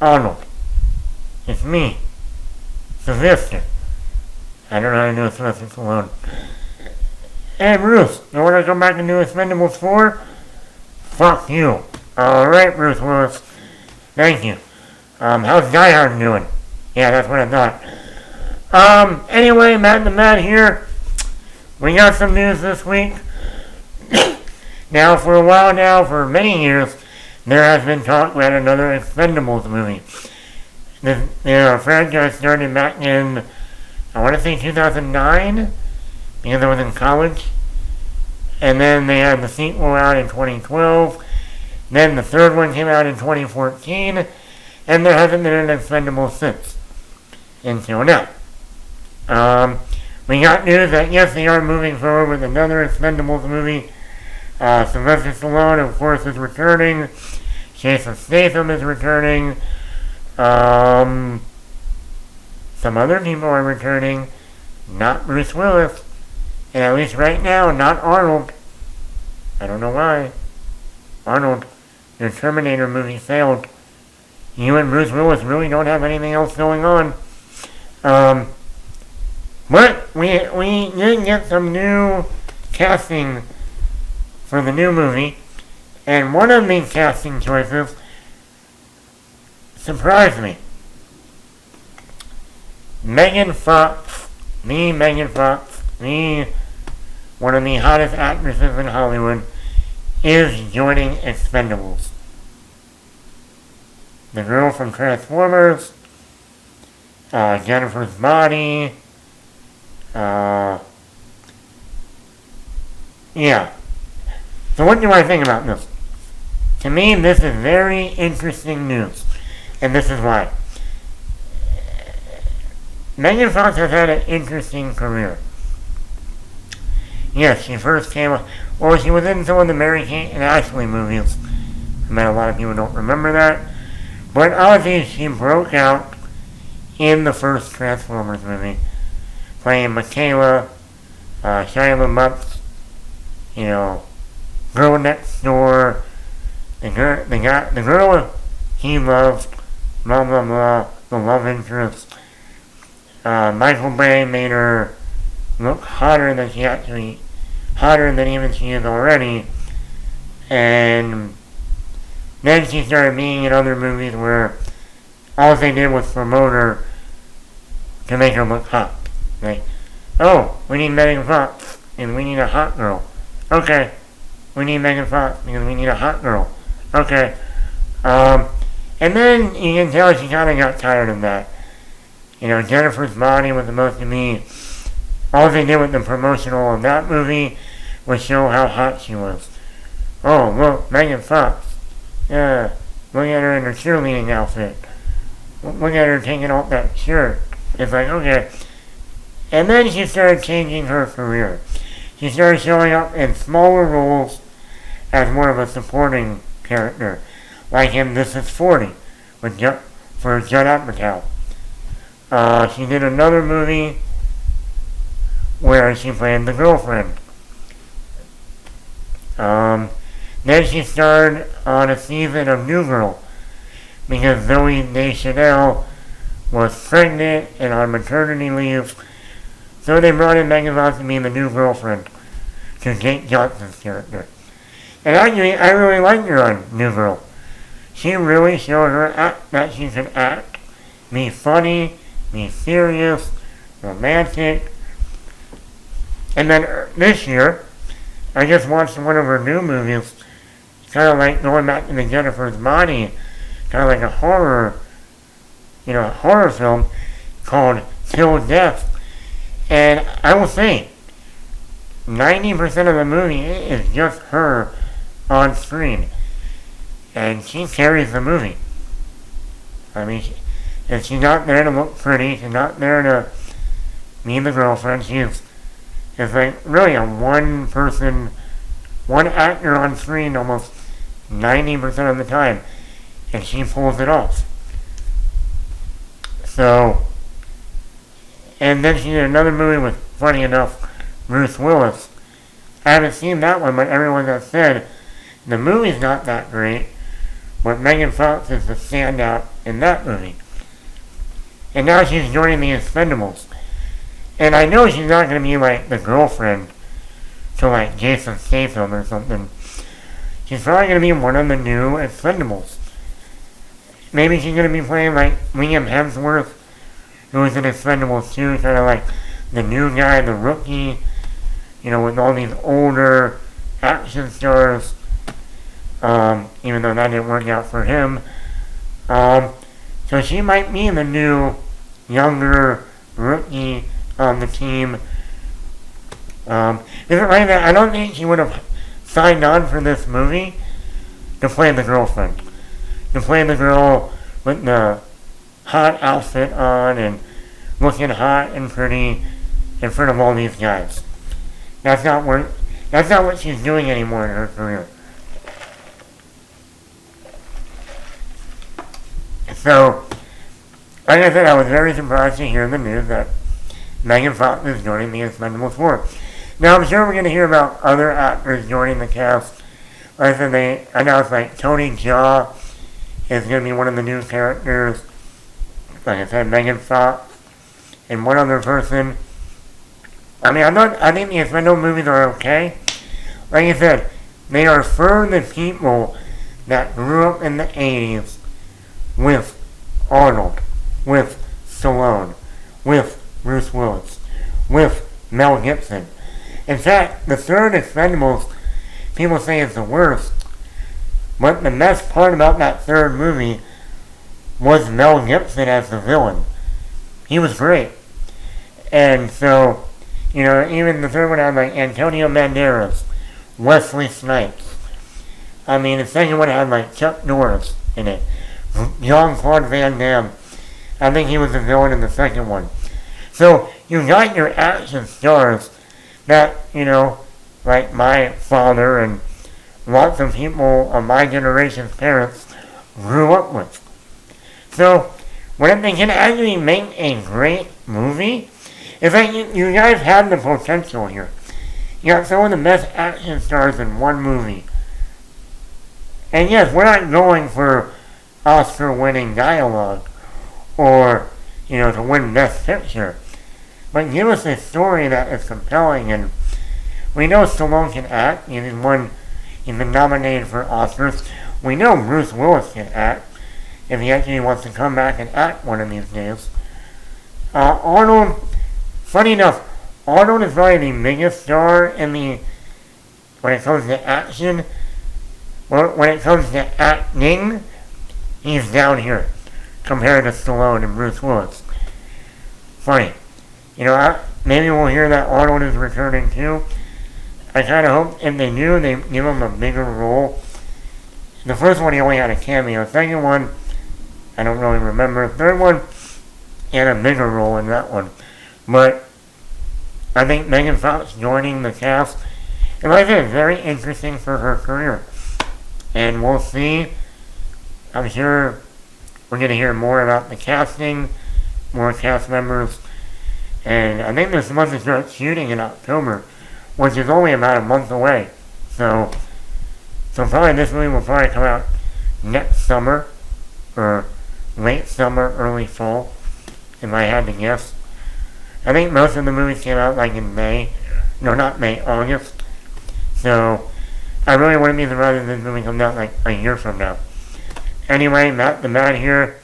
Arnold. It's me, Sylvester. I don't know how to do Sylvester Stallone. Hey Bruce, you want to come back and do Expendables 4? Fuck you. Alright, Bruce Willis. Thank you. How's Die Hard doing? Yeah, that's what I thought. Anyway, Matt the Mad here. We got some news this week. Now, for a while now, for many years, there has been talk about another Expendables movie. The franchise started back in, I want to say 2009, because I was in college. And then they had the sequel out in 2012. Then the third one came out in 2014. And there hasn't been an Expendables since. Until now. We got news that yes, they are moving forward with another Expendables movie. Sylvester Stallone, of course, is returning. Jason Statham is returning. Some other people are returning. Not Bruce Willis. And at least right now, not Arnold. I don't know why. Arnold, your Terminator movie failed. You and Bruce Willis really don't have anything else going on. But we did get some new casting for the new movie, and one of these casting choices surprised me. Megan Fox, one of the hottest actresses in Hollywood, is joining Expendables. The girl from Transformers, Jennifer's Body, yeah. So what do I think about this? To me, this is very interesting news. And this is why. Megan Fox has had an interesting career. Yes, she first came, well, she was in some of the Mary-Kate and Ashley movies. I mean, a lot of people don't remember that. But obviously, she broke out in the first Transformers movie, playing Michaela, Shia LaBeouf's, girl next door, the girl he loved, blah blah blah, the love interest. Michael Bay made her look hotter than even she is already, and then she started being in other movies where all they did was promote her to make her look hot. Like, oh, we need Megan Fox, and we need a hot girl. Okay, we need Megan Fox because we need a hot girl. Okay, and then you can tell she kind of got tired of that. Jennifer's Body was supposed to be, all they did with the promotional of that movie was show how hot she was. Oh, look, Megan Fox. Yeah, look at her in her cheerleading outfit. Look at her taking off that shirt. It's like, okay. And then she started changing her career. She started showing up in smaller roles as more of a supporting character. Like in This Is 40, for Judd Apatow. She did another movie where she played the girlfriend. Then she starred on a season of New Girl because Zoe Deschanel was pregnant and on maternity leave. So they brought in Megan Fox to be the new girlfriend to Jake Johnson's character. And actually, I really liked her on New Girl. She really showed her that she could act, be funny, be serious, romantic. And then this year, I just watched one of her new movies, kind of like going back to the Jennifer's Body, kind of like a horror film called Till Death. And I will say, 90% of the movie is just her on screen. And she carries the movie. I mean, she's not there to look pretty, she's not there to be the girlfriend, it's like really a one actor on screen almost 90% of the time, and she pulls it off. So, and then she did another movie with, funny enough, Bruce Willis. I haven't seen that one, but everyone has said the movie's not that great, but Megan Fox is the standout in that movie. And now she's joining the Expendables. And I know she's not going to be like the girlfriend to like Jason Statham or something. She's probably going to be one of the new Expendables. Maybe she's going to be playing like Liam Hemsworth, who was in Expendables 2, kind of like the new guy, the rookie, with all these older action stars, even though that didn't work out for him. So she might be the new, younger rookie on the team. Is it right that I don't think she would have signed on for this movie to play the girlfriend? To play the girl with the hot outfit on and looking hot and pretty in front of all these guys. That's not what she's doing anymore in her career. So, like I said, I was very surprised to hear the news that Megan Fox is joining the Expendables 4. Now, I'm sure we're going to hear about other actors joining the cast. Like I said, they announced like Tony Jaa is going to be one of the new characters. Like I said, Megan Fox and one other person. I think the Expendables movies are okay. Like I said, they are for the people that grew up in the 80s with Arnold, with Stallone, with Bruce Willis, with Mel Gibson. In fact, the third Expendables, people say is the worst. But the best part about that third movie was Mel Gibson as the villain. He was great. And so, even the third one had like Antonio Banderas, Wesley Snipes. The second one had like Chuck Norris in it. Jean-Claude Van Damme. I think he was the villain in the second one. So, you got your action stars that, like my father and lots of people of my generation's parents grew up with. So, when they can actually make a great movie, it's like you guys have the potential here. You got some of the best action stars in one movie. And yes, we're not going for Oscar-winning dialogue or, to win Best Picture. But give us a story that is compelling, and we know Stallone can act. He's been nominated for Oscars. We know Bruce Willis can act, if he actually wants to come back and act one of these days. Arnold, funny enough, Arnold is probably the biggest star when it comes to action. When it comes to acting, he's down here compared to Stallone and Bruce Willis. Funny. Maybe we'll hear that Arnold is returning too. I kind of hope if they do, they give him a bigger role. The first one, he only had a cameo. The second one, I don't really remember. The third one, he had a bigger role in that one. But I think Megan Fox joining the cast, it might be very interesting for her career. And we'll see. I'm sure we're going to hear more about the casting, more cast members. And I think they're supposed to start shooting in October, which is only about a month away. So probably this movie will probably come out next summer, or late summer, early fall, if I had to guess. I think most of the movies came out like in May. No, not May, August. So I really wouldn't be surprised if this movie comes out like a year from now. Anyway, Matt the Man here.